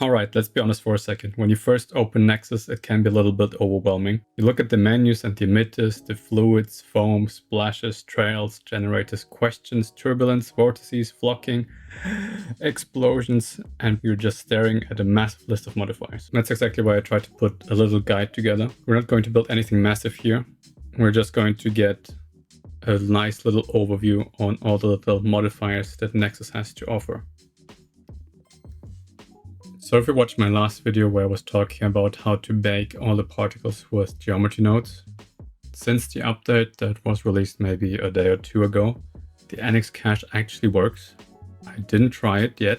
All right, let's be honest for a second. When you first open NeXus, it can be a little bit overwhelming. You look at the menus and the emitters, the fluids, foam, splashes, trails, generators, questions, turbulence, vortices, flocking, explosions, and you're just staring at a massive list of modifiers. That's exactly why I tried to put a little guide together. We're not going to build anything massive here. We're just going to get a nice little overview on all the little modifiers that NeXus has to offer. So if you watched my last video where I was talking about how to bake all the particles with geometry nodes, since the update that was released maybe a day or two ago, the nxCache actually works. I didn't try it yet,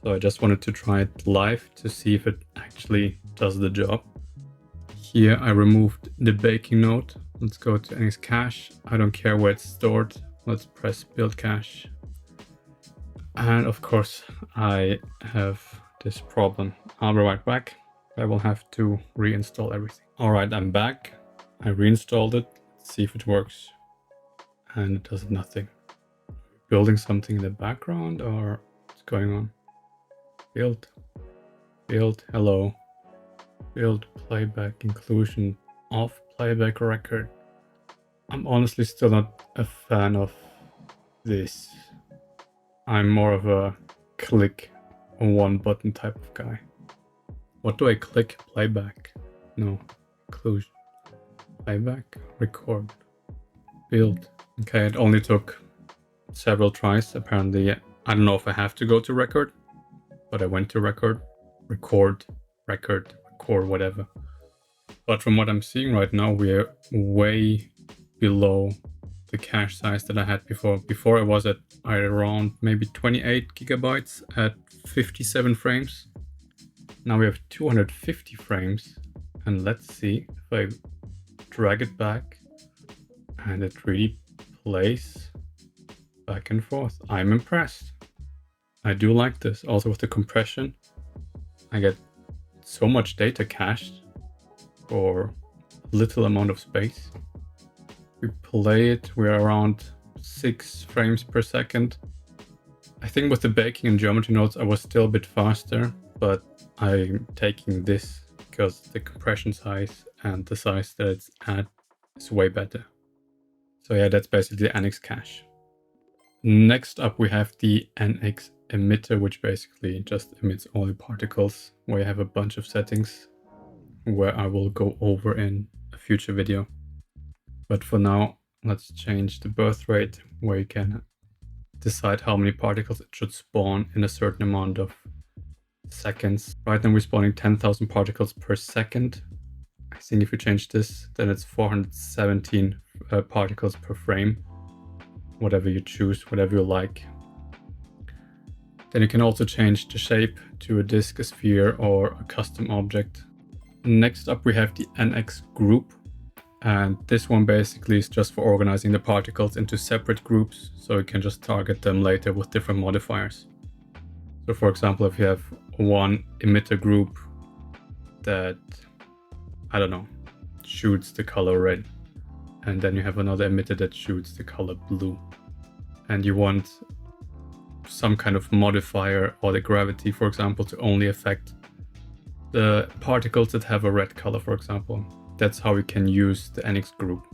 so I just wanted to try it live to see if it actually does the job. Here I removed the baking node. Let's go to nxCache. I don't care where it's stored. Let's press build cache. And of course I have this problem. I'll be right back. I will have to reinstall everything. All right, I'm back. I reinstalled it. Let's see if it works. And it does nothing. Building something in the background or what's going on? Build, hello. Build playback inclusion of playback record. I'm honestly still not a fan of this. I'm more of a click one button type of guy. What do I click? Playback? No. Inclusion. Playback. Record. Build. Okay, it only took several tries. Apparently, I don't know if I have to go to record, but I went to record, record, whatever. But from what I'm seeing right now, we're way below the cache size that I had before. Before I was at around maybe 28 gigabytes at 57 frames. Now we have 250 frames. And let's see if I drag it back and it really plays back and forth. I'm impressed. I do like this. Also with the compression, I get so much data cached for little amount of space. We play it, we're around 6 frames per second. I think with the baking and geometry nodes, I was still a bit faster, but I'm taking this because the compression size and the size that it's at is way better. So yeah, that's basically the nxCache. Next up, we have the nxEmitter, which basically just emits all the particles, where you have a bunch of settings where I will go over in a future video. But for now, let's change the birth rate, where you can decide how many particles it should spawn in a certain amount of seconds. Right now we're spawning 10,000 particles per second. I think if you change this, then it's 417 particles per frame. Whatever you choose, whatever you like. Then you can also change the shape to a disk, a sphere, or a custom object. Next up we have the nxGroup. And this one basically is just for organizing the particles into separate groups, so you can just target them later with different modifiers. So for example, if you have one emitter group that, I don't know, shoots the color red, and then you have another emitter that shoots the color blue, and you want some kind of modifier or the gravity, for example, to only affect the particles that have a red color, for example. That's how we can use the nxGroup.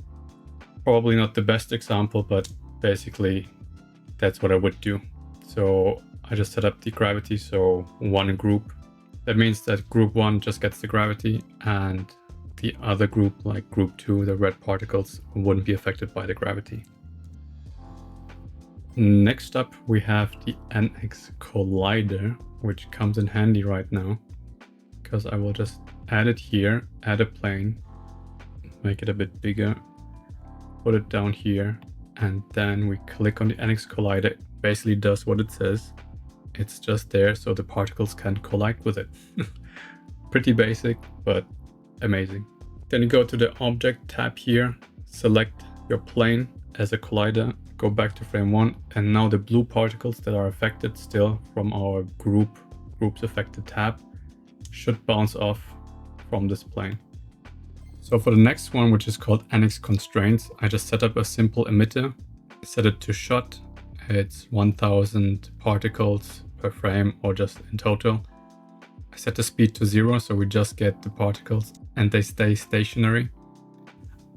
Probably not the best example, but basically that's what I would do. So I just set up the gravity, so one group. That means that group 1 just gets the gravity, and the other group, like group 2, the red particles, wouldn't be affected by the gravity. Next up, we have the nxCollider, which comes in handy right now, because I will just add it here, add a plane, make it a bit bigger, put it down here, and then we click on the nxCollider. It basically does what it says. It's just there so the particles can collide with it. Pretty basic, but amazing. Then you go to the object tab here, select your plane as a collider, go back to frame 1, and now the blue particles that are affected still from our groups affected tab should bounce off from this plane. So for the next one, which is called nxConstraints, I just set up a simple emitter, set it to shot. It's 1000 particles per frame or just in total. set the speed to 0, so we just get the particles and they stay stationary.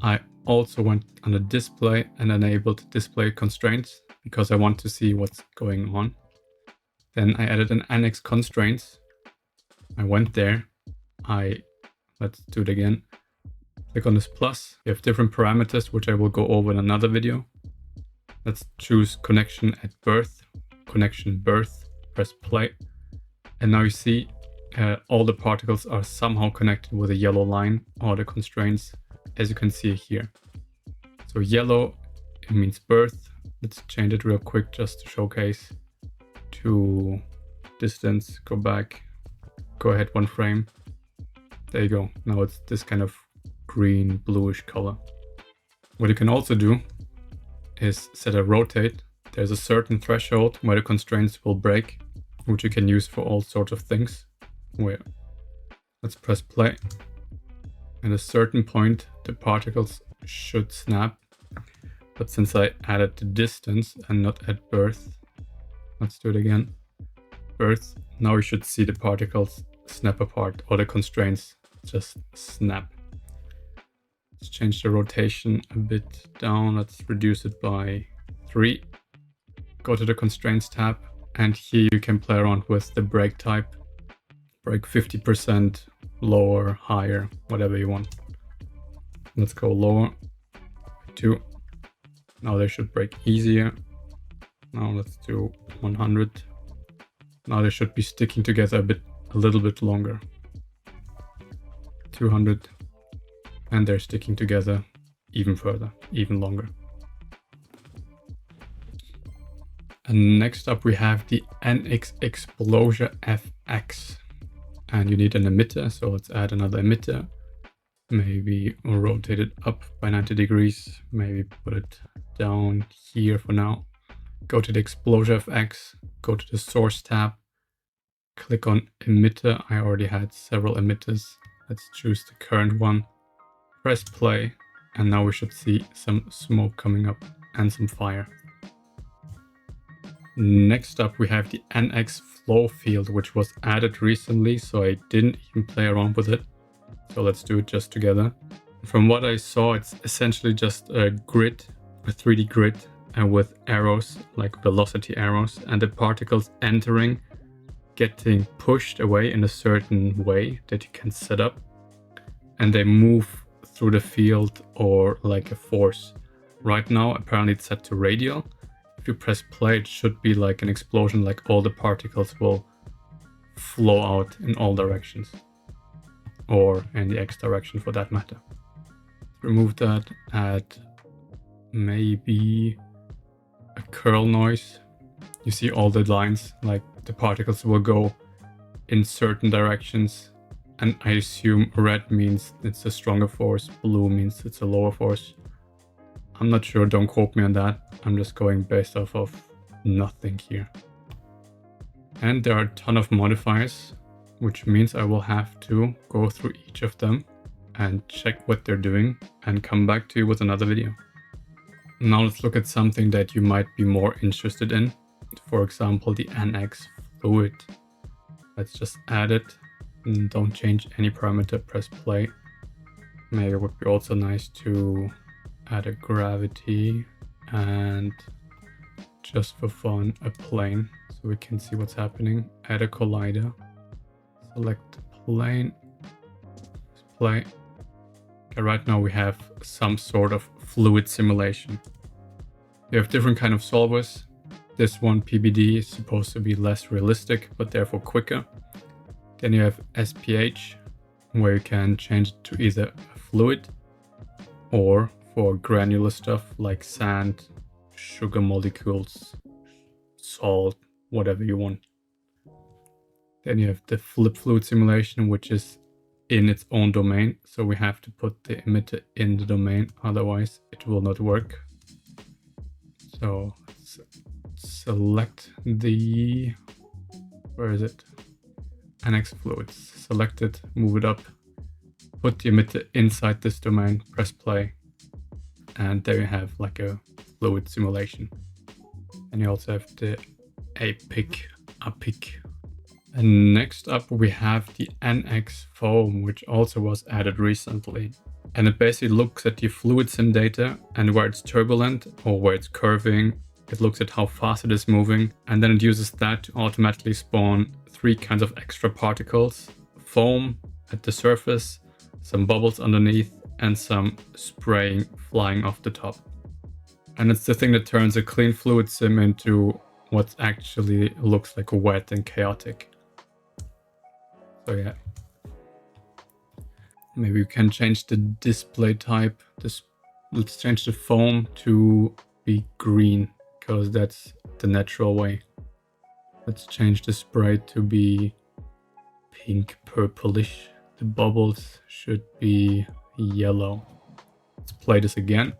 I also went on the display and enabled display constraints because I want to see what's going on. Then I added an nxConstraints. I went there. Let's do it again. Click on this plus. You have different parameters, which I will go over in another video. Let's choose connection at birth, connection birth, press play. And now you see all the particles are somehow connected with a yellow line, or the constraints, as you can see here. So yellow, it means birth. Let's change it real quick just to showcase. To distance, go back, go ahead 1 frame. There you go. Now it's this kind of green bluish color. What you can also do is set a rotate. There's a certain threshold where the constraints will break, which you can use for all sorts of things. Let's press play. At a certain point, the particles should snap. But since I added the distance and not at birth, let's do it again. Birth. Now you should see the particles snap apart, or the constraints just snap. Let's change the rotation a bit down. Let's reduce it by 3. Go to the constraints tab, and here you can play around with the break type. Break 50%, lower, higher, whatever you want. Let's go lower. 2. Now they should break easier. Now let's do 100. Now they should be sticking together a little bit longer. 200. And they're sticking together even further, even longer. And next up we have the nxExplosiaFX. And you need an emitter, so let's add another emitter. Maybe we'll rotate it up by 90 degrees. Maybe put it down here for now. Go to the ExplosiaFX, go to the source tab, click on emitter. I already had several emitters. Let's choose the current one. Press play, and now we should see some smoke coming up and some fire. Next up we have the nxFlowField, which was added recently, so I didn't even play around with it. So let's do it just together. From what I saw, it's essentially just a grid, a 3D grid, and with arrows, like velocity arrows, and the particles entering, getting pushed away in a certain way that you can set up, and they move through the field or like a force. Right now, apparently it's set to radial. If you press play, it should be like an explosion, like all the particles will flow out in all directions, or in the X direction for that matter. Remove that, add maybe a curl noise. You see all the lines, like the particles will go in certain directions, and I assume red means it's a stronger force, blue means it's a lower force. I'm not sure, don't quote me on that. I'm just going based off of nothing here. And there are a ton of modifiers, which means I will have to go through each of them and check what they're doing and come back to you with another video. Now let's look at something that you might be more interested in. For example, the nxFluid. Let's just add it and don't change any parameter, press play. Maybe it would be also nice to add a gravity and just for fun a plane so we can see what's happening. Add a collider, select plane, press play. Okay, right now we have some sort of fluid simulation. You have different kind of solvers. This one, PBD, is supposed to be less realistic, but therefore quicker. Then you have SPH, where you can change it to either a fluid or for granular stuff like sand, sugar molecules, salt, whatever you want. Then you have the flip fluid simulation, which is in its own domain. So we have to put the emitter in the domain, otherwise it will not work. So let's select the, where is it? nxFluids. Select it, move it up, put the emitter inside this domain, press play. And there you have like a fluid simulation. And you also have the APIC, And next up, we have the nxFoam, which also was added recently. And it basically looks at your fluid sim data, and where it's turbulent or where it's curving, it looks at how fast it is moving. And then it uses that to automatically spawn 3 kinds of extra particles: foam at the surface, some bubbles underneath, and some spraying flying off the top. And it's the thing that turns a clean fluid sim into what actually looks like wet and chaotic. So yeah, maybe we can change the display type. Let's change the foam to be green, because that's the natural way. Let's change the spray to be pink purplish. The bubbles should be yellow. Let's play this again.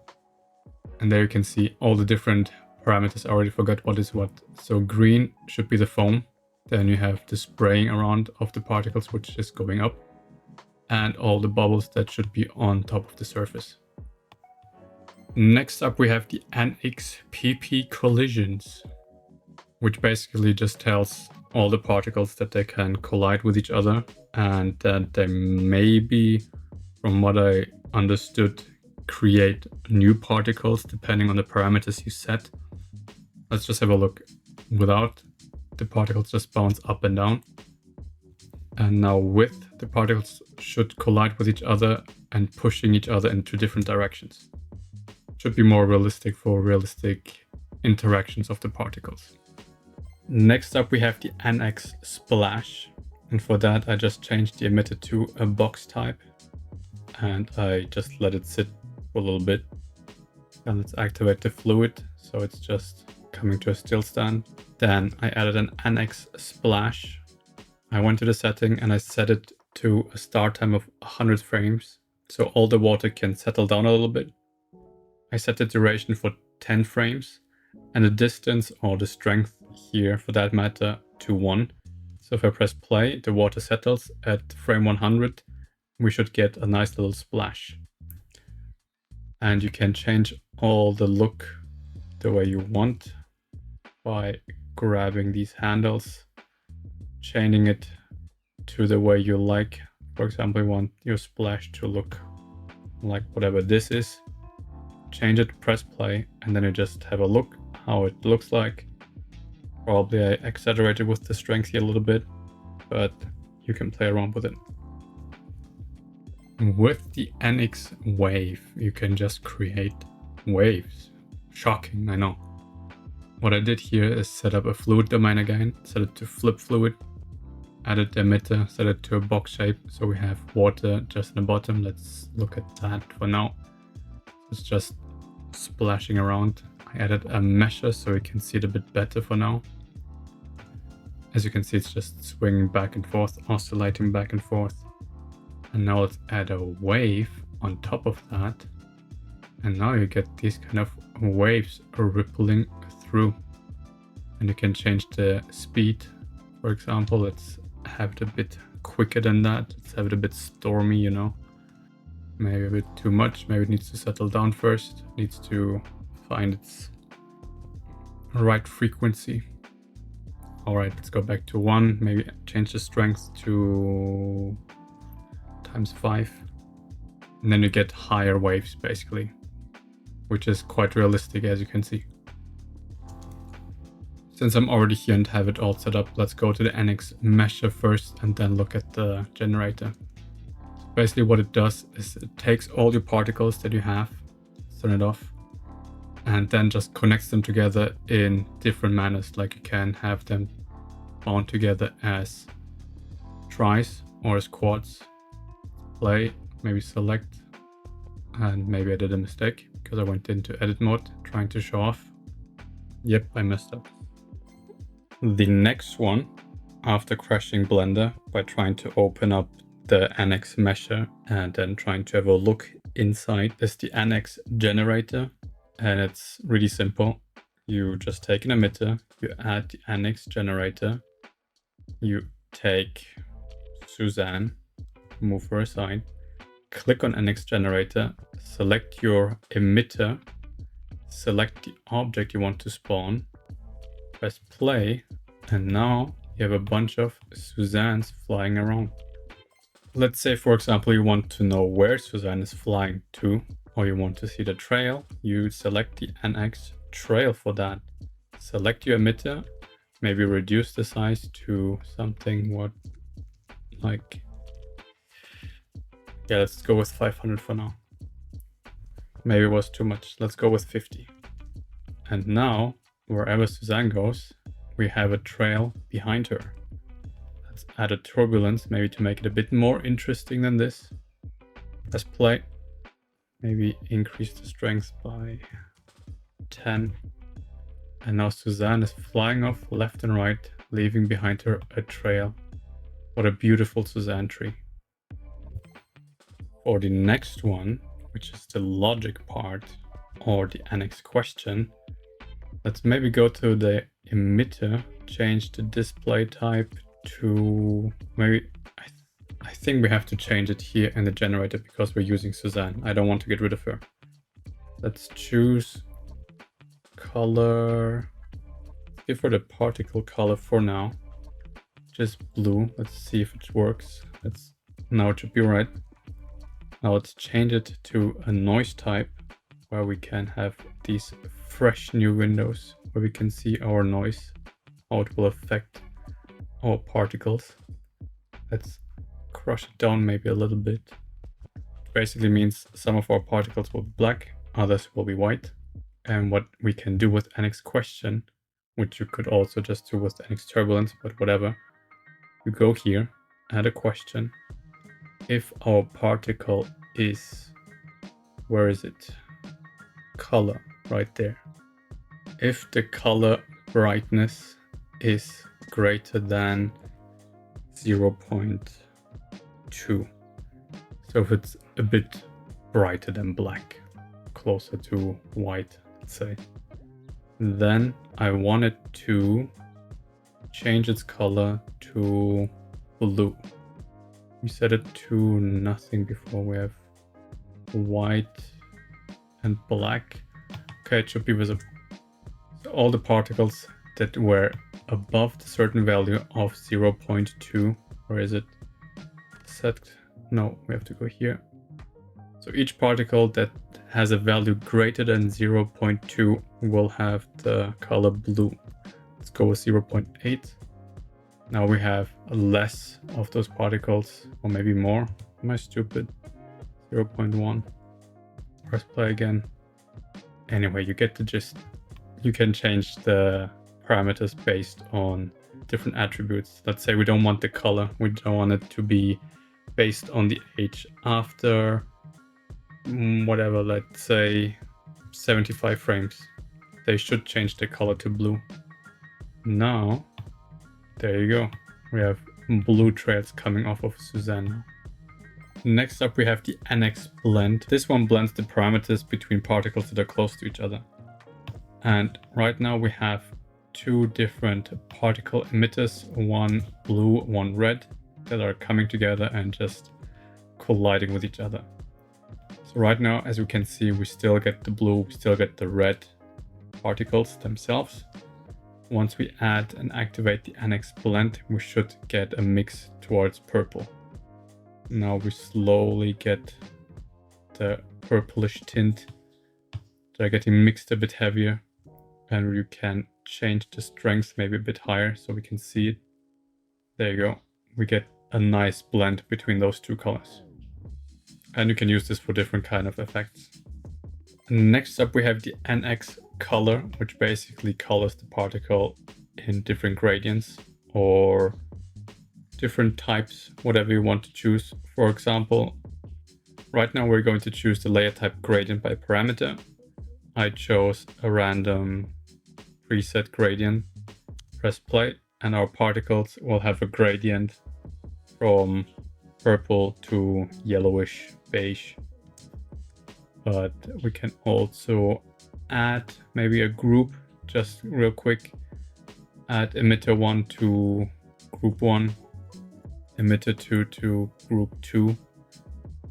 And there you can see all the different parameters. I already forgot what is what. So green should be the foam. Then you have the spraying around of the particles, which is going up, and all the bubbles that should be on top of the surface. Next up, we have the nxPPCollisions, which basically just tells all the particles that they can collide with each other, and that they maybe, from what I understood, create new particles depending on the parameters you set. Let's just have a look. Without, the particles just bounce up and down. And now with, the particles should collide with each other and pushing each other into different directions. Should be more realistic for realistic interactions of the particles. Next up, we have the nxSplash. And for that, I just changed the emitter to a box type. And I just let it sit for a little bit. And let's activate the fluid, so it's just coming to a still stand. Then I added an nxSplash. I went to the setting and I set it to a start time of 100 frames, so all the water can settle down a little bit. I set the duration for 10 frames and the distance, or the strength here for that matter, to 1. So if I press play, the water settles at frame 100. We should get a nice little splash. And you can change all the look the way you want by grabbing these handles, chaining it to the way you like. For example, you want your splash to look like whatever this is. Change it, press play, and then you just have a look how it looks like. Probably I exaggerated with the strength here a little bit, but you can play around with it. With the nxWave, you can just create waves. Shocking, I know. What I did here is set up a fluid domain again, set it to flip fluid, added the emitter, set it to a box shape, so we have water just in the bottom. Let's look at that for now. It's just splashing around. I added a mesher so we can see it a bit better for now. As you can see, it's just swinging back and forth, oscillating back and forth. And now let's add a wave on top of that. And now you get these kind of waves rippling through. And you can change the speed. For example, let's have it a bit quicker than that. Let's have it a bit stormy, you know. Maybe a bit too much. Maybe it needs to settle down first. It needs to find its right frequency. All right, let's go back to 1. Maybe change the strength to ×5. And then you get higher waves basically, which is quite realistic, as you can see. Since I'm already here and have it all set up, let's go to the nxMesher first and then look at the generator. So basically what it does is it takes all your particles that you have, turn it off, and then just connects them together in different manners. Like you can have them bound together as tris or as quads. Play, maybe select, and maybe I did a mistake because I went into edit mode trying to show off. Yep, I messed up. The next one, after crashing Blender by trying to open up the nxMesher and then trying to have a look inside, is the nxGenerator. And it's really simple. You just take an emitter, you add the nxGenerator, you take Suzanne, move her aside, click on nxGenerator, select your emitter, select the object you want to spawn, press play, and now you you have a bunch of Suzannes flying around. Let's say, for example, you want to know where Suzanne is flying to, or you want to see the trail. You select the nxTrail for that. Select your emitter, maybe reduce the size to something like, yeah, let's go with 500 for now. Maybe it was too much. Let's go with 50. And now, wherever Suzanne goes, we have a trail behind her. Let's add a turbulence, maybe to make it a bit more interesting than this. Press play. Maybe increase the strength by 10. And now Suzanne is flying off left and right, leaving behind her a trail. What a beautiful Suzanne tree. For the next one, which is the logic part, or the nxQuestion, let's maybe go to the emitter, change the display type to maybe, I think we have to change it here in the generator because we're using Suzanne. I don't want to get rid of her. Let's choose color, give her the particle color for now, just blue. Let's see if it works. Now it should be right. Now let's change it to a noise type where we can have these fresh new windows where we can see our noise, how it will affect our particles. Let's crush it down maybe a little bit. It basically means some of our particles will be black, others will be white. And what we can do with nxQuestion, which you could also just do with nxTurbulence, but whatever. You go here, add a question. If our particle is, where is it? Color, right there. If the color brightness is greater than 0.2. So if it's a bit brighter than black, closer to white, let's say, then I want it to change its color to blue. We set it to nothing before. We have white and black. Okay, it should be visible. So all the particles that were above the certain value of 0.2, where is it? Set, no, we have to go here. So each particle that has a value greater than 0.2 will have the color blue. Let's go with 0.8. Now we have less of those particles, or maybe more. Am I stupid? 0.1. Press play again. Anyway, you get the gist. You can change the parameters based on different attributes. Let's say we don't want the color. We don't want it to be based on the age after whatever, let's say 75 frames. They should change the color to blue. Now, there you go. We have blue trails coming off of Suzanne now. Next up, we have the nxBlend. This one blends the parameters between particles that are close to each other. And right now we have two different particle emitters, one blue, one red, that are coming together and just colliding with each other. So right now, as we can see, we still get the blue, we still get the red particles themselves. Once we add and activate the nxBlend, we should get a mix towards purple. Now we slowly get the purplish tint. They're getting mixed a bit heavier, and you can change the strength maybe a bit higher so we can see it. There you go. We get a nice blend between those two colors. And you can use this for different kind of effects. Next up, we have the nxColor, which basically colors the particle in different gradients or different types, whatever you want to choose. For example, right now we're going to choose the layer type gradient by parameter. I chose a random preset gradient. Press play, and our particles will have a gradient from purple to yellowish beige. But we can also add maybe a group, just real quick. Add emitter 1 to group 1, emitter 2 to group 2. You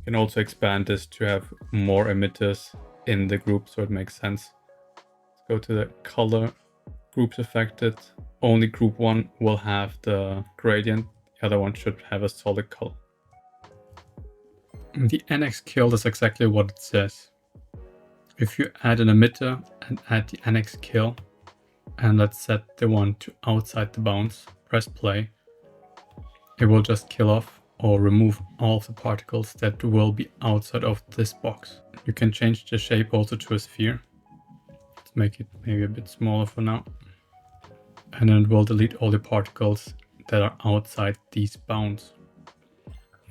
can also expand this to have more emitters in the group so it makes sense. Let's go to the color, groups affected, only group 1 will have the gradient, the other one should have a solid color. The nxKill is exactly what it says. If you add an emitter and add the nxKill, and let's set the one to outside the bounds, press play, it will just kill off or remove all of the particles that will be outside of this box. You can change the shape also to a sphere. Let's make it maybe a bit smaller for now. And then it will delete all the particles that are outside these bounds.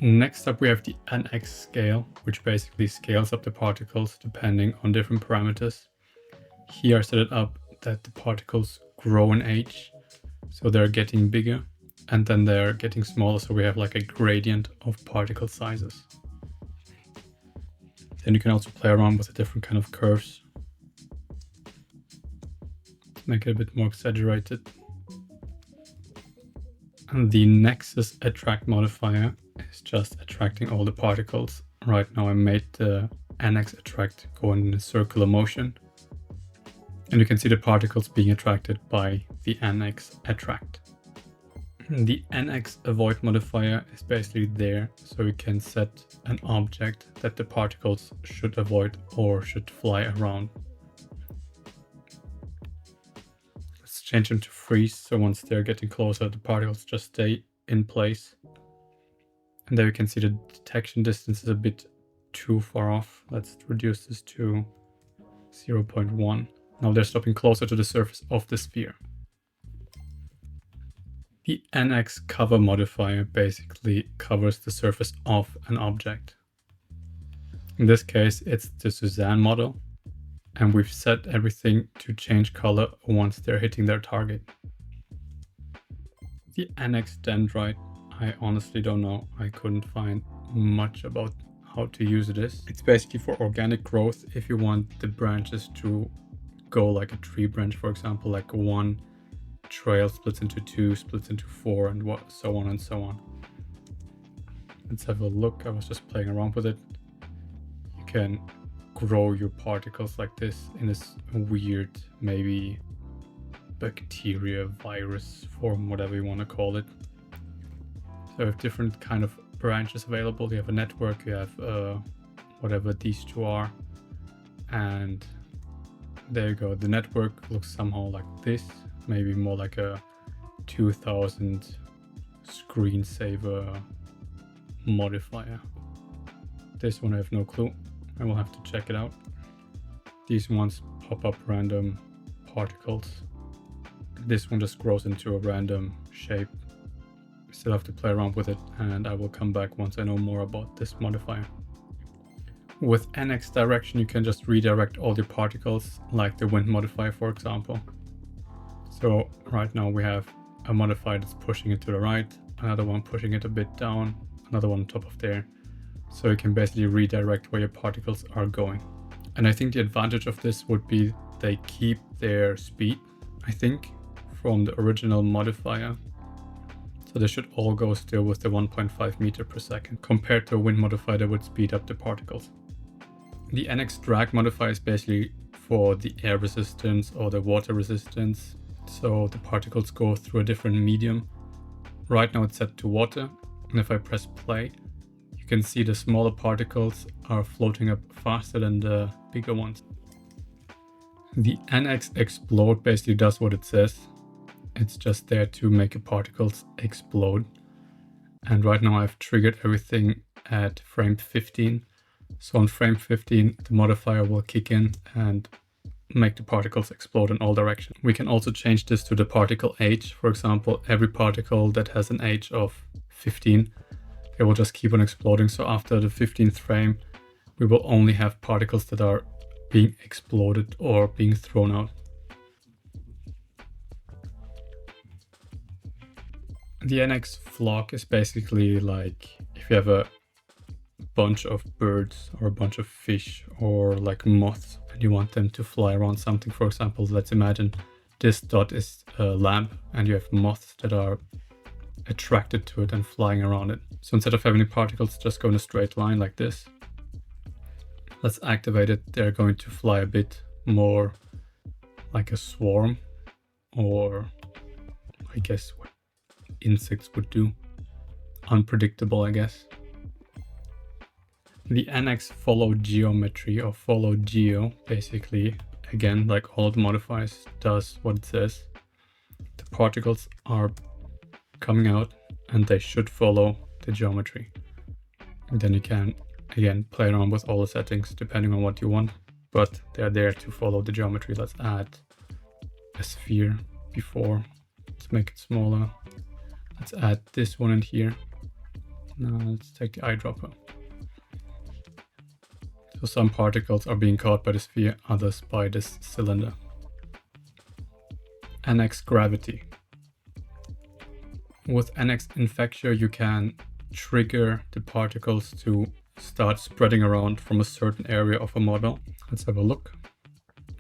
Next up we have the nxScale, which basically scales up the particles depending on different parameters. Here I set it up that the particles grow in age, so they're getting bigger, and then they're getting smaller, so we have like a gradient of particle sizes. Then you can also play around with the different kind of curves. Make it a bit more exaggerated. And the nxAttract modifier is just attracting all the particles. Right now I made the nxAttract go in a circular motion. And you can see the particles being attracted by the nxAttract. The nxAvoid modifier is basically there, so you can set an object that the particles should avoid or should fly around. Let's change them to freeze, so once they're getting closer, the particles just stay in place. And there you can see the detection distance is a bit too far off. Let's reduce this to 0.1. Now they're stopping closer to the surface of the sphere. The nxCover modifier basically covers the surface of an object. In this case, it's the Suzanne model, and we've set everything to change color once they're hitting their target. The nxDendrite, I honestly don't know. I couldn't find much about how to use this. It's basically for organic growth if you want the branches to go like a tree branch, for example, like one trail splits into 2, splits into 4, and so on and so on. Let's have a look. I was just playing around with it. You can grow your particles like this in this weird, maybe bacteria, virus form, whatever you want to call it. So you have different kind of branches available. You have a network, you have whatever these two are, and there you go. The network looks somehow like this, maybe more like a 2000 screensaver modifier. This one I have no clue. I will have to check it out. These ones pop up random particles. This one just grows into a random shape. Still have to play around with it, and I will come back once I know more about this modifier. With nx direction, you can just redirect all the particles, like the wind modifier, for example. So right now we have a modifier that's pushing it to the right, another one pushing it a bit down, another one on top of there. So you can basically redirect where your particles are going. And I think the advantage of this would be they keep their speed, I think, from the original modifier. So they should all go still with the 1.5 meter per second, compared to a wind modifier that would speed up the particles. The nxDrag modifier is basically for the air resistance or the water resistance. So the particles go through a different medium. Right now it's set to water. And if I press play, you can see the smaller particles are floating up faster than the bigger ones. The nxExplode basically does what it says. It's just there to make the particles explode. And right now I've triggered everything at frame 15. So on frame 15, the modifier will kick in and make the particles explode in all directions. We can also change this to the particle age. For example, every particle that has an age of 15, it will just keep on exploding. So after the 15th frame, we will only have particles that are being exploded or being thrown out. The nxFlock is basically like if you have a bunch of birds or a bunch of fish or like moths and you want them to fly around something. For example, let's imagine this dot is a lamp and you have moths that are attracted to it and flying around it. So instead of having the particles just go in a straight line like this, let's activate it. They're going to fly a bit more like a swarm or I guess what insects would do. Unpredictable, I guess. The nxFollowGeometry or FollowGeo basically, again, like all the modifiers, does what it says. The particles are coming out and they should follow the geometry. And then you can, again, play around with all the settings depending on what you want, but they're there to follow the geometry. Let's add a sphere before. Let's make it smaller. Let's add this one in here. Now let's take the eyedropper. So some particles are being caught by the sphere, others by this cylinder. nxGravity. With nxInfecture, you can trigger the particles to start spreading around from a certain area of a model. Let's have a look.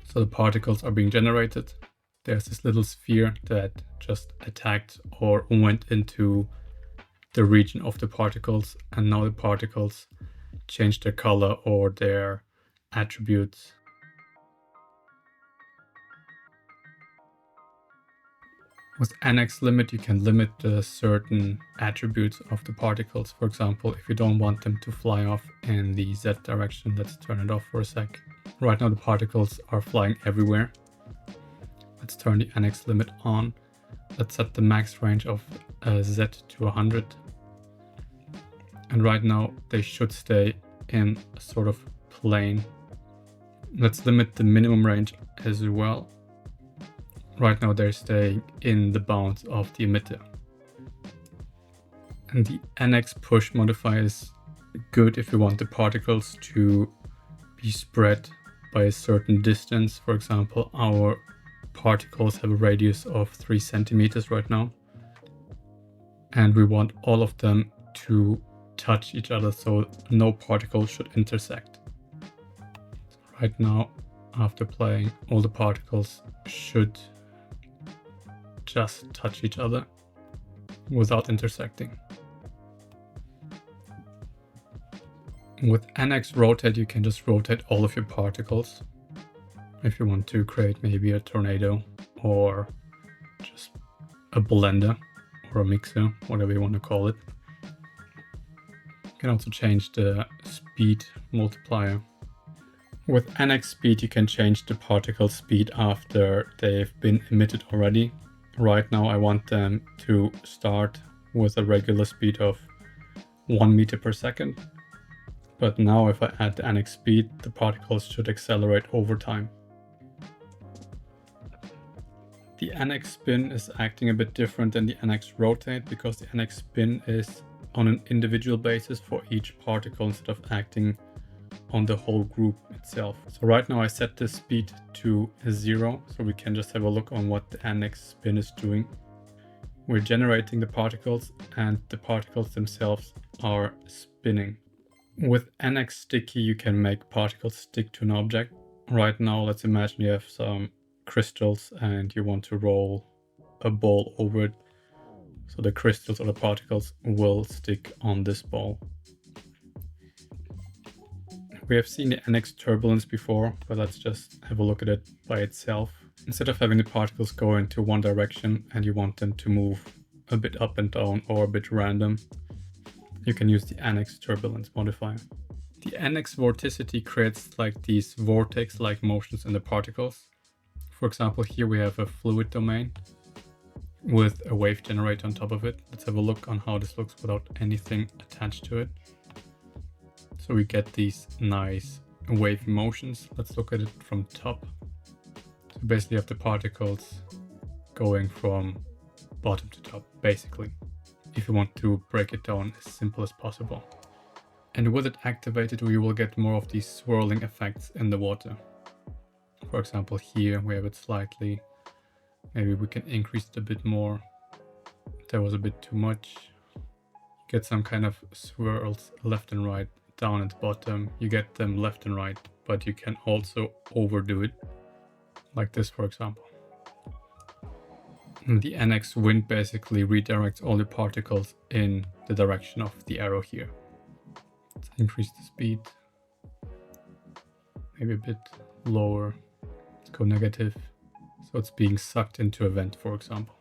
So the particles are being generated. There's this little sphere that just attacked or went into the region of the particles, and now the particles change their color or their attributes. With nxLimit, you can limit the certain attributes of the particles. For example, if you don't want them to fly off in the Z direction, let's turn it off for a sec. Right now the particles are flying everywhere. Let's turn the nxLimit on. Let's set the max range of Z to 100. And right now they should stay in a sort of plane. Let's limit the minimum range as well. Right now they're staying in the bounds of the emitter. And the nxPush modifier is good if you want the particles to be spread by a certain distance. For example, our particles have a radius of 3 centimeters right now. And we want all of them to touch each other, so no particle should intersect. Right now, after playing, all the particles should just touch each other without intersecting. With nxRotate, you can just rotate all of your particles. If you want to create maybe a tornado or just a blender or a mixer, whatever you want to call it. You can also change the speed multiplier. With nxSpeed, you can change the particle speed after they've been emitted already. Right now, I want them to start with a regular speed of 1 meter per second. But now if I add the nxSpeed, the particles should accelerate over time. The nxSpin is acting a bit different than the nxRotate because the nxSpin is on an individual basis for each particle instead of acting on the whole group itself. So right now I set the speed to 0, so we can just have a look on what the nxSpin is doing. We're generating the particles and the particles themselves are spinning. With nxSticky, you can make particles stick to an object. Right now, let's imagine you have some crystals and you want to roll a ball over it. So the crystals or the particles will stick on this ball. We have seen the nx turbulence before, but let's just have a look at it by itself. Instead of having the particles go into one direction and you want them to move a bit up and down or a bit random, you can use the nx turbulence modifier. The nx vorticity creates like these vortex-like motions in the particles. For example, here we have a fluid domain with a wave generator on top of it. Let's have a look on how this looks without anything attached to it. So we get these nice wave motions. Let's look at it from top. So basically you have the particles going from bottom to top, basically, if you want to break it down as simple as possible. And with it activated, we will get more of these swirling effects in the water. For example, here we have it slightly. Maybe we can increase it a bit more. That was a bit too much. Get some kind of swirls left and right, down at the bottom. You get them left and right, but you can also overdo it. Like this, for example. And the nx wind basically redirects all the particles in the direction of the arrow here. Let's increase the speed. Maybe a bit lower. Let's go negative. So it's being sucked into a vent, for example.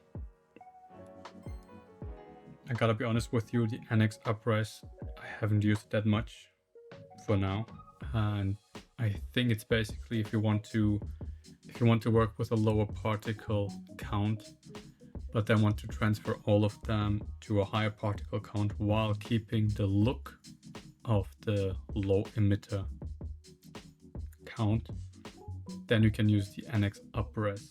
I gotta be honest with you, the nxUpres, I haven't used it that much for now. And I think it's basically if you want to work with a lower particle count, but then want to transfer all of them to a higher particle count while keeping the look of the low emitter count, then you can use the nxUpres.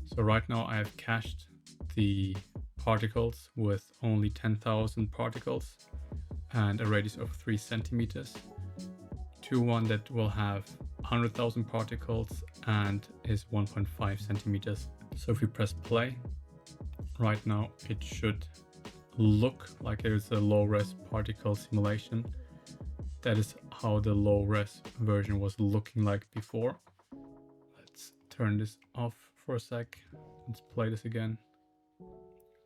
So right now I have cached the particles with only 10,000 particles and a radius of 3 centimeters to one that will have 100,000 particles and is 1.5 centimeters. So if we press play, right now it should look like it is a low-res particle simulation. That is how the low-res version was looking like before. Let's turn this off for a sec. Let's play this again.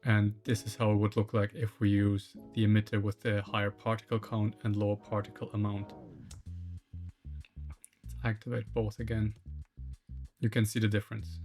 And this is how it would look like if we use the emitter with the higher particle count and lower particle amount. Let's activate both again. You can see the difference.